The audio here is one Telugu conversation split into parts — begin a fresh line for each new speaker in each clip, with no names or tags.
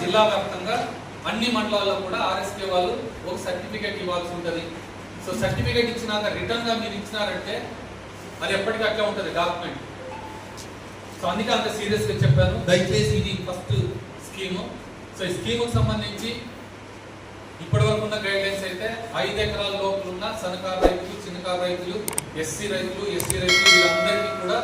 జిల్లా వ్యాప్తంగా అన్ని మండలాల్లో కూడా ఆర్ఎస్కే వాళ్ళు ఒక సర్టిఫికేట్ ఇవ్వాల్సి ఉంటుంది. సో సర్టిఫికేట్ ఇచ్చినాక రిటర్న్ గా మీరు ఇచ్చినారంటే అది ఎప్పటికీ అట్లా ఉంటుంది డాక్యుమెంట్. సో అందుకే అంత సీరియస్ గా చెప్పాను. దయచేసి ఇది ఫస్ట్ స్కీము. సో ఈ స్కీముకు సంబంధించి ఇప్పటి వరకు ఉన్న గైడ్ లైన్స్ అయితే 5 ఎకరాల లోపల ఉన్న సన్నకారు రైతులు, చిన్నకారు రైతులు, ఎస్సీ రైతులు వీళ్ళందరికీ కూడా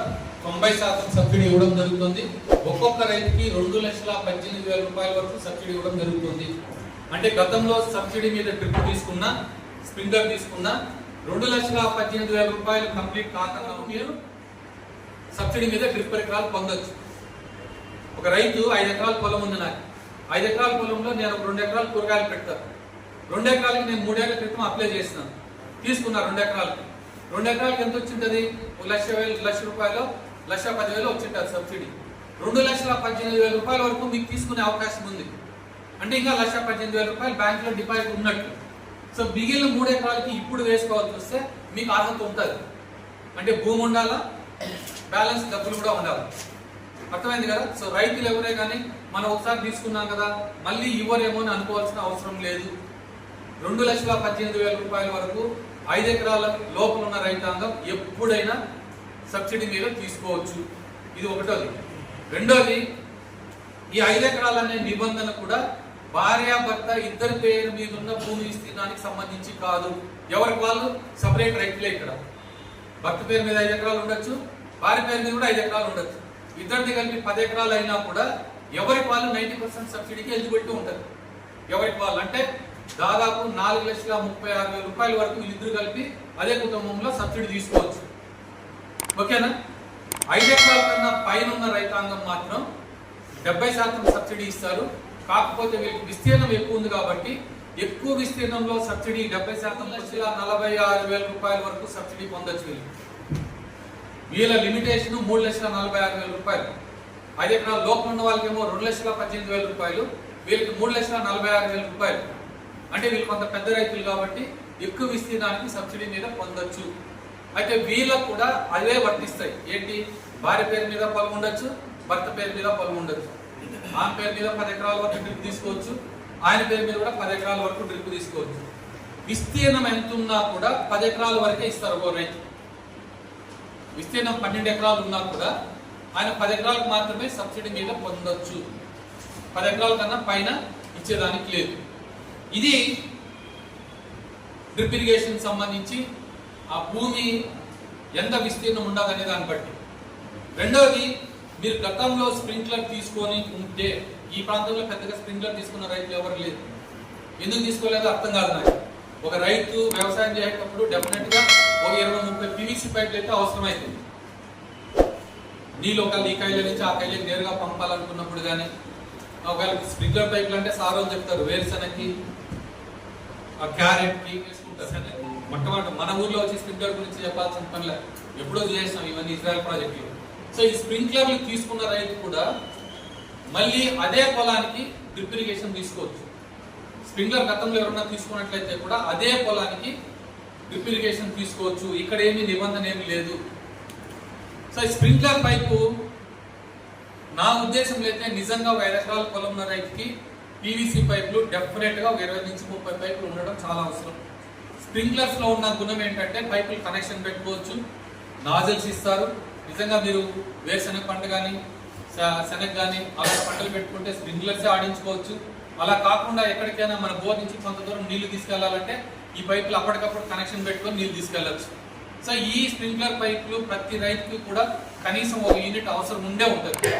90% సబ్సిడీ ఇవ్వడం జరుగుతుంది. ఒక్కొక్క రైతుకి 2,18,000 రూపాయల వరకు సబ్సిడీ ఇవ్వడం జరుగుతుంది. అంటే గతంలో సబ్సిడీ మీద డ్రిప్ తీసుకున్నా, స్ప్రింక్లర్ తీసుకున్నా 2,18,000 రూపాయలు కంప్లీట్ కాకుండా మీరు సబ్సిడీ మీద డ్రిప్ పరికరాలు పొందొచ్చు. ఒక రైతు 5 ఎకరాల పొలం ఉంది. నాకు 5 ఎకరాల పొలంలో నేను 2 ఎకరాలు కూరగాయలు పెడతాను. 2 ఎకరాలకి నేను 3 ఏళ్ల క్రితం అప్లై చేసినాను, తీసుకున్నా. 2 ఎకరాలకి ఎంత వచ్చింటది? 1,00,000 రూపాయలు, 1,10,000 వచ్చింటారు సబ్సిడీ. 2,18,000 రూపాయల వరకు మీకు తీసుకునే అవకాశం ఉంది. అంటే ఇంకా 1,18,000 రూపాయలు బ్యాంక్ లో డిపాజిట్ ఉన్నట్టు. సో మిగిలిన 3 ఎకరాలకి ఇప్పుడు వేసుకోవాల్సి వస్తే మీకు అర్హత ఉంటుంది. అంటే భూమి ఉండాలా, బ్యాలెన్స్ డబ్బులు కూడా ఉండాలి. అర్థమైంది కదా? సో రైతులు ఎవరే కానీ మనం ఒకసారి తీసుకున్నాం కదా మళ్ళీ ఇవ్వరేమో అని అనుకోవాల్సిన అవసరం లేదు. 2,18,000 రూపాయల వరకు 5 ఎకరాల లోపల ఉన్న రైతాంగం ఎప్పుడైనా సబ్సిడీ మీద తీసుకోవచ్చు. ఇది ఒకటోది. రెండోది, ఈ 5 ఎకరాలు అనే నిబంధన కూడా భార్యాభర్త ఇద్దరి పేరు మీద ఉన్న భూమి విస్తీర్ణానికి సంబంధించి కాదు. ఎవరికి వాళ్ళు సపరేట్ రైతులే. ఇక్కడ భర్త పేరు మీద 5 ఎకరాలు ఉండొచ్చు, భార్య పేరు మీద కూడా 5 ఎకరాలు ఉండొచ్చు. ఇద్దరిది కలిపి 10 ఎకరాలు అయినా కూడా ఎవరికి వాళ్ళు 90% సబ్సిడీకి ఎలిజిబిలిటీ ఉంటుంది. ఎవరికి వాళ్ళు అంటే దాదాపు 4,36,000 రూపాయల వరకు వీళ్ళిద్దరు కలిపి అదే కుటుంబంలో సబ్సిడీ తీసుకోవచ్చు. ఓకేనా? 5 ఎకరాల కన్నా పైన ఉన్న రైతాంగం మాత్రం 70% సబ్సిడీ ఇస్తారు. కాకపోతే వీళ్ళకి విస్తీర్ణం ఎక్కువ ఉంది కాబట్టి ఎక్కువ విస్తీర్ణంలో సబ్సిడీ 70% 46,000 రూపాయల వరకు సబ్సిడీ పొందొచ్చు. వీళ్ళ లిమిటేషన్ 3,46,000 రూపాయలు. 5 ఎకరాల లోపల ఉన్న వాళ్ళకేమో 2,18,000 రూపాయలు, వీళ్ళకి 3,46,000 రూపాయలు. అంటే వీళ్ళు కొంత పెద్ద రైతులు కాబట్టి ఎక్కువ విస్తీర్ణానికి సబ్సిడీ మీద పొందొచ్చు. అయితే వీళ్ళకు కూడా అవే వర్తిస్తాయి. ఏంటి? భార్య పేరు మీద పొలం ఉండొచ్చు, భర్త పేరు మీద పొలం ఉండొచ్చు. ఆమె పేరు మీద 10 ఎకరాల వరకు డ్రిప్ తీసుకోవచ్చు, ఆయన పేరు మీద కూడా 10 ఎకరాల వరకు డ్రిప్ తీసుకోవచ్చు. విస్తీర్ణం ఎంత ఉన్నా కూడా 10 ఎకరాల వరకే ఇస్తారు ఒక రైతు. విస్తీర్ణం 12 ఎకరాలు ఉన్నా కూడా ఆయన 10 ఎకరాలకు మాత్రమే సబ్సిడీ మీద పొందొచ్చు. 10 ఎకరాల కన్నా పైన ఇచ్చేదానికి లేదు. ఇది డ్రిప్ ఇరిగేషన్ సంబంధించి ఆ భూమి ఎంత విస్తీర్ణం ఉండదనే దాన్ని బట్టి. రెండవది, మీరు గతంలో స్ప్రింక్లర్ తీసుకొని ఉంటే, ఈ ప్రాంతంలో పెద్దగా స్ప్రింక్లర్ తీసుకున్న రైతులు ఎవరు లేదు. ఎందుకు తీసుకోలేదో అర్థం కాదు నాకు. ఒక రైతు వ్యవసాయం చేసేటప్పుడు డెఫినెట్ గా ఒక 20-30 PVC పైపులు అయితే అవసరమైతుంది. నీళ్ళు ఒక ఈ కైల నుంచి ఆ కైలకి నేరుగా పంపాలనుకున్నప్పుడు కానీ, ఒకవేళ స్ప్రింక్లర్ పైపులు అంటే సార్ చెప్తారు వేరుశనగకి, క్యారెట్ కి వేసుకుంటారు. మొట్టమొదటి మన ఊర్లో వచ్చి స్ప్రింక్లర్ గురించి చెప్పాల్సిన పనిలే, ఎప్పుడో చేసాం ఇవన్నీ ఇజ్రాయెల్ ప్రాజెక్టులు. సో ఈ స్ప్రింక్లర్లు తీసుకున్న రైతు కూడా మళ్ళీ అదే పొలానికి డ్రిప్ ఇరిగేషన్ తీసుకోవచ్చు. స్ప్రింక్లర్ గతంలో ఎవరన్నా తీసుకున్నట్లయితే కూడా అదే పొలానికి డ్రిప్ ఇరిగేషన్ తీసుకోవచ్చు. ఇక్కడ ఏమీ నిబంధన ఏమి లేదు. సో ఈ స్ప్రింక్లర్ పైపు నా ఉద్దేశంలో అయితే నిజంగా ఒక 5 ఎకరాల పొలం ఉన్న రైతుకి PVC పైపులు డెఫినెట్ గా 20-30 పైపులు ఉండడం చాలా అవసరం. స్ప్రింక్లర్స్ లో ఉన్న గుణం ఏంటంటే పైపులు కనెక్షన్ పెట్టుకోవచ్చు, నాజిల్స్ ఇస్తారు. నిజంగా మీరు వేరుశనగ పంట కానీ శనగ కానీ అలా పంటలు పెట్టుకుంటే స్ప్రింక్లర్సే ఆడించుకోవచ్చు. అలా కాకుండా ఎక్కడికైనా మన బోర్ నుంచి కొంత దూరం నీళ్లు తీసుకెళ్లాలంటే ఈ పైపులు అప్పటికప్పుడు కనెక్షన్ పెట్టుకొని నీళ్లు తీసుకెళ్లొచ్చు. సో ఈ స్ప్రింక్లర్ పైపులు ప్రతి రైతుకి కూడా కనీసం 1 యూనిట్ అవసరం ఉండే ఉంటుంది.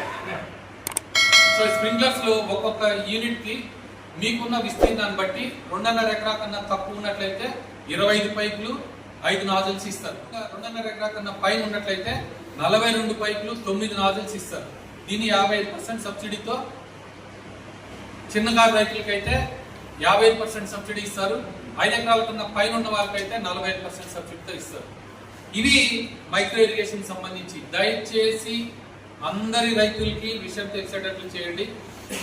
సో స్ప్రింక్లర్స్ లో ఒక్కొక్క యూనిట్ కి మీకున్న విస్తీర్ణాన్ని బట్టి 2.5 ఎకరా కన్నా తక్కువ ఉన్నట్లయితే 25 పైపులు 5 నాజిల్స్ ఇస్తారు. 2.5 ఎకరా కన్నా పైన ఉన్నట్లయితే 42 పైపులు 9 నాజిల్స్ ఇస్తారు. దీన్ని 55% సబ్సిడీతో, చిన్నకారు రైతులకైతే 55% సబ్సిడీ ఇస్తారు. 5 ఎకరాల కన్నా పైన ఉన్న వాళ్ళకైతే 45% సబ్సిడీతో ఇస్తారు. ఇవి మైక్రో ఇరిగేషన్ సంబంధించి. దయచేసి అందరి రైతులకి విషయం తెలిసేటట్లు చేయండి.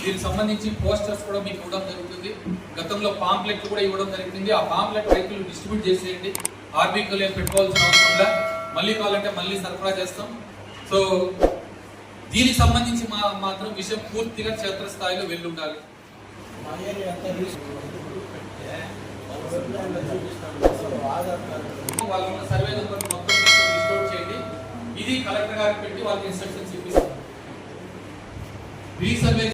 దీనికి సంబంధించి పోస్టర్స్ కూడా మీకు ఇవ్వడం జరుగుతుంది. గతంలో పాంప్లెట్లు కూడా ఇవ్వడం జరుగుతుంది. ఆ పాంప్లెట్ రైతులు డిస్ట్రిబ్యూట్ చేసేయండి. ఆర్బీకీలో ఏం పెట్టుకోవాల్సిన అవసరం లేదు. మళ్ళీ కావాలంటే మళ్ళీ సరఫరా చేస్తాం. సో దీనికి సంబంధించి మాత్రం విషయం పూర్తిగా క్షేత్రస్థాయిలో వెళ్ళుండాలి. వాళ్ళ సర్వే నెంబర్ మొత్తం రిస్టోర్ చేయండి. ఇది కలెక్టర్ గారికి పెట్టి వాళ్ళకి ఇన్స్ట్రక్షన్స్ ఇప్పిస్తాం. రీసర్వే